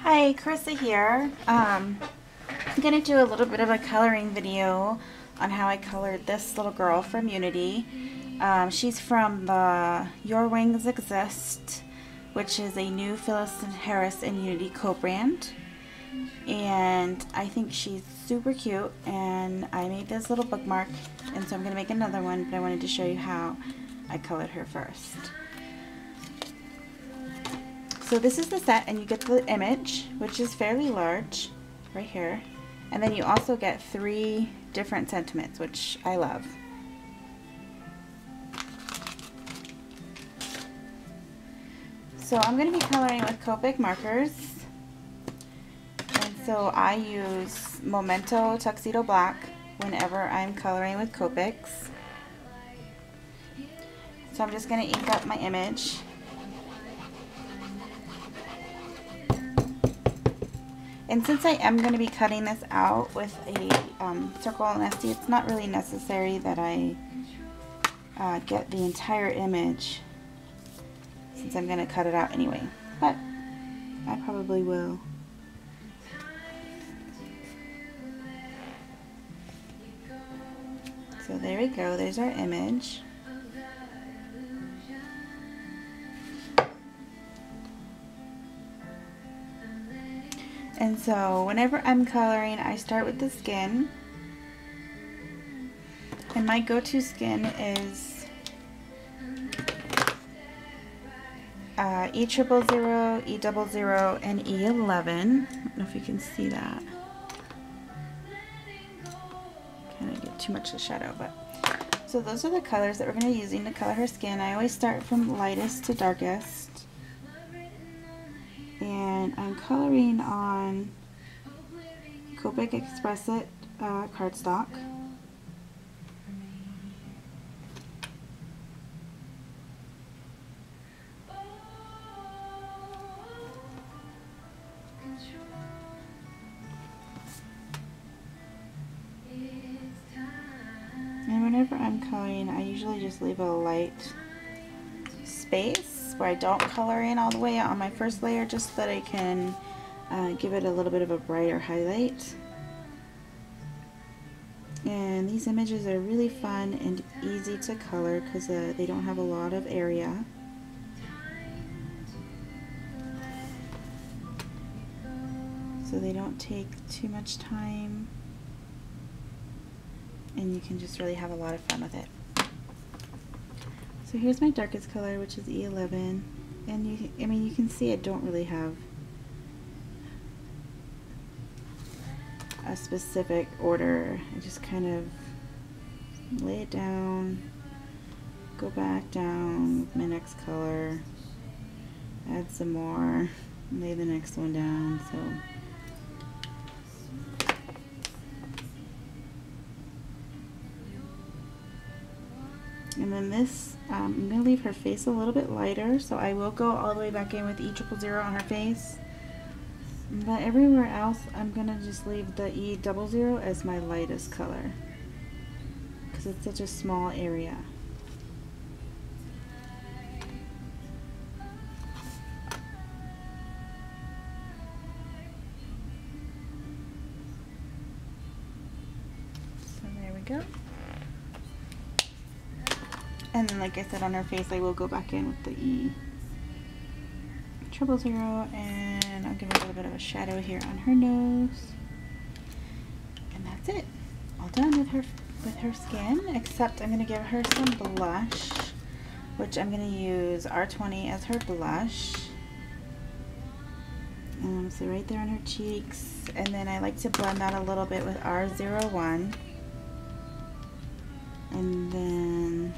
Hi, Carissa here. I'm going to do a little bit of a coloring video on how I colored this little girl from Unity. She's from the Your Wings Exist, which is a new Phyllis Harris and Unity co-brand. And I think she's super cute, and I made this little bookmark, and so I'm going to make another one, but I wanted to show you how I colored her first. So this is the set, and you get the image, which is fairly large, right here. And then you also get 3 different sentiments, which I love. So I'm going to be coloring with Copic Markers. And so I use Memento Tuxedo Black whenever I'm coloring with Copics. So I'm just going to ink up my image. And since I am going to be cutting this out with a circle and SD, it's not really necessary that I get the entire image, since I'm going to cut it out anyway. But I probably will. So there we go, there's our image. And so whenever I'm coloring, I start with the skin. And my go-to skin is E000, E00, and E11. I don't know if you can see that. Kind of get too much of the shadow, but so those are the colors that we're going to be using to color her skin. I always start from lightest to darkest. And I'm coloring on Copic Express It cardstock. And whenever I'm coloring, I usually just leave a light space where I don't color in all the way on my first layer, just so that I can give it a little bit of a brighter highlight. And these images are really fun and easy to color because they don't have a lot of area. So they don't take too much time, and you can just really have a lot of fun with it. So here's my darkest color, which is E11, and you can see I don't really have a specific order. I just kind of lay it down, go back down with my next color, add some more, lay the next one down. So and then this, I'm going to leave her face a little bit lighter, so I will go all the way back in with E000 on her face. But everywhere else, I'm going to just leave the E00 as my lightest color, because it's such a small area. So there we go. And then, like I said, on her face, I will go back in with the E000, and I'll give her a little bit of a shadow here on her nose. And that's it. All done with her skin, except I'm going to give her some blush, which I'm going to use R20 as her blush. So right there on her cheeks, and then I like to blend that a little bit with R01. And then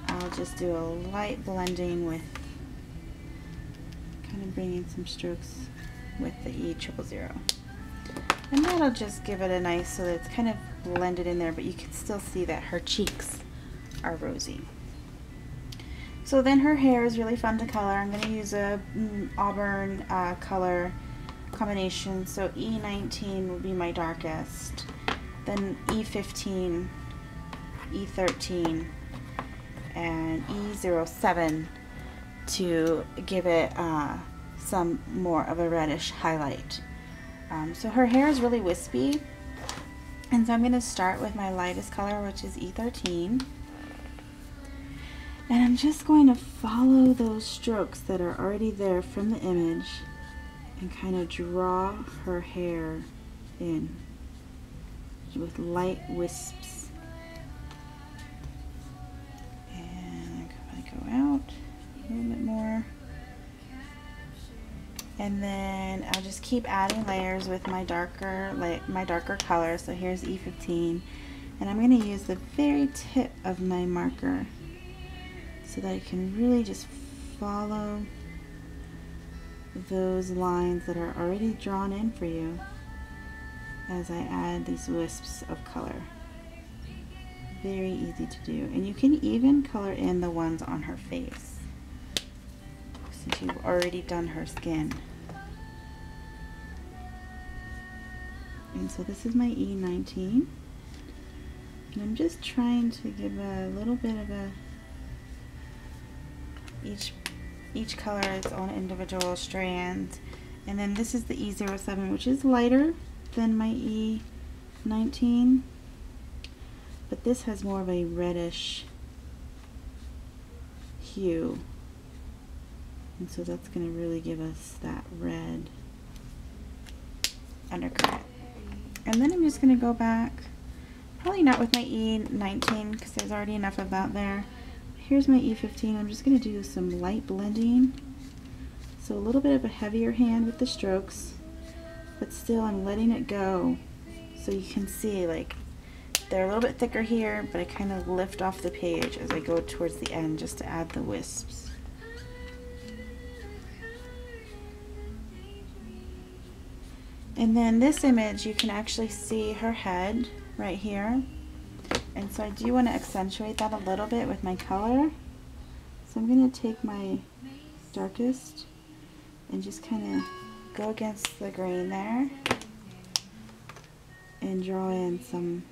I'll just do a light blending with kind of bringing some strokes with the E000. And that'll just give it a nice, so that it's kind of blended in there, but you can still see that her cheeks are rosy. So then her hair is really fun to color. I'm going to use a auburn color combination. So E19 will be my darkest, then E15, E13, and E07 to give it some more of a reddish highlight. So her hair is really wispy, and so I'm going to start with my lightest color, which is E13. And I'm just going to follow those strokes that are already there from the image and kind of draw her hair in with light wisps. And I go out a little bit more. And then I'll just keep adding layers with my darker color. So here's E15. And I'm going to use the very tip of my marker so that I can really just follow those lines that are already drawn in for you as I add these wisps of color. Very easy to do. And you can even color in the ones on her face, since you've already done her skin. And so this is my E19. And I'm just trying to give a little bit of a, each color its own individual strand. And then this is the E07, which is lighter than my E19, but this has more of a reddish hue, and so that's going to really give us that red undercurrent. And then I'm just going to go back, probably not with my E19 because there's already enough of that there. Here's my E15. I'm just going to do some light blending, so a little bit of a heavier hand with the strokes, but still I'm letting it go so you can see, like, they're a little bit thicker here, but I kind of lift off the page as I go towards the end just to add the wisps. And then this image, you can actually see her head right here. And so I do want to accentuate that a little bit with my color. So I'm going to take my darkest and just kind of go against the grain there and draw in some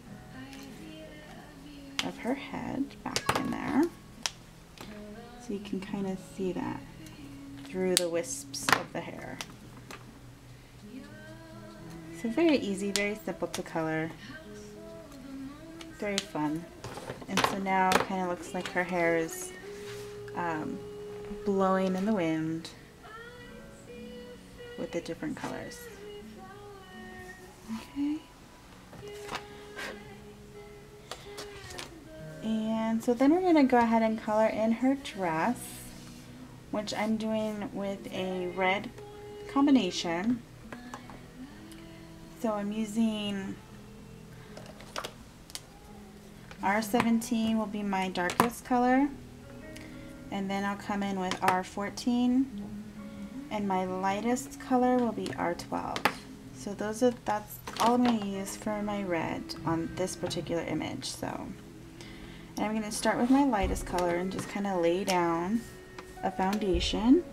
of her head back in there. So you can kind of see that through the wisps of the hair. So very easy, very simple to color. Very fun. And so now it kind of looks like her hair is blowing in the wind with the different colors. Okay. And so then we're going to go ahead and color in her dress, which I'm doing with a red combination. So I'm using R17 will be my darkest color, and then I'll come in with R14, and my lightest color will be R12. So that's all I'm going to use for my red on this particular image. So, and I'm going to start with my lightest color and just kind of lay down a foundation.